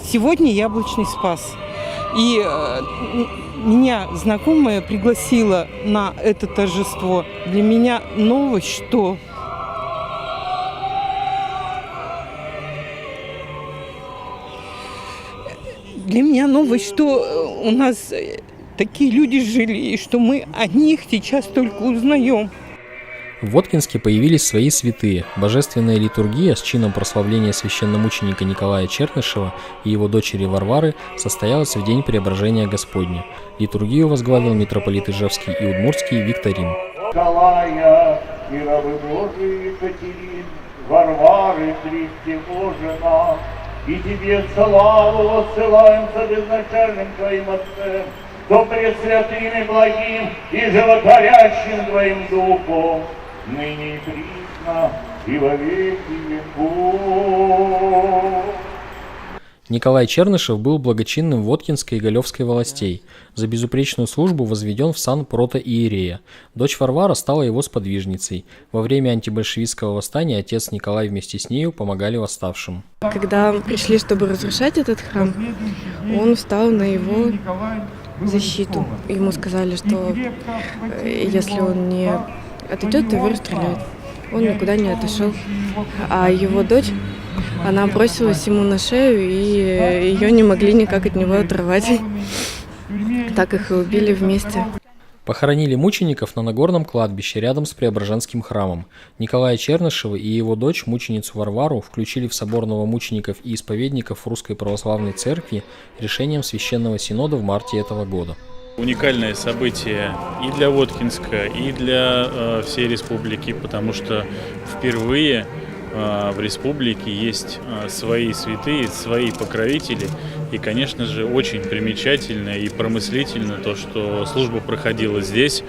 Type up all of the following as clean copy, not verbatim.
Сегодня яблочный спас. И меня знакомая пригласила на это торжество. Для меня новость, что у нас такие люди жили, и что мы о них сейчас только узнаем. В Воткинске появились свои святые. Божественная литургия с чином прославления священномученика Николая Чернышева и его дочери Варвары состоялась в день Преображения Господня. Литургию возглавил митрополит Ижевский и Удмуртский Викторин. Николая и рабы Божии Екатерин, Варвары Христе Божена, и тебе славу воссылаем со безначальным твоим Отцем, со пресвятым и благим и животворящим твоим Духом, ныне и присно, и во веки веков. Николай Чернышев был благочинным Воткинской и Галевской волостей. За безупречную службу возведен в сан протоиерея. Дочь Варвара стала его сподвижницей. Во время антибольшевистского восстания отец Николай вместе с нею помогали восставшим. Когда пришли, чтобы разрушать этот храм, он встал на его защиту. Ему сказали, что если он не отойдет, то его расстреляют. Он никуда не отошел. А его дочь, она бросилась ему на шею, и ее не могли никак от него оторвать. Так их и убили вместе. Похоронили мучеников на Нагорном кладбище рядом с Преображенским храмом. Николая Чернышева и его дочь, мученицу Варвару, включили в собор новомучеников и исповедников Русской Православной Церкви решением Священного Синода в марте этого года. Уникальное событие и для Воткинска, и для всей республики, потому что впервые в республике есть свои святые, свои покровители. И, конечно же, очень примечательно и промыслительно то, что служба проходила здесь,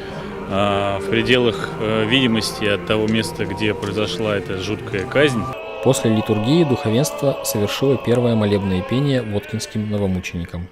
в пределах видимости от того места, где произошла эта жуткая казнь. После литургии духовенство совершило первое молебное пение воткинским новомученикам.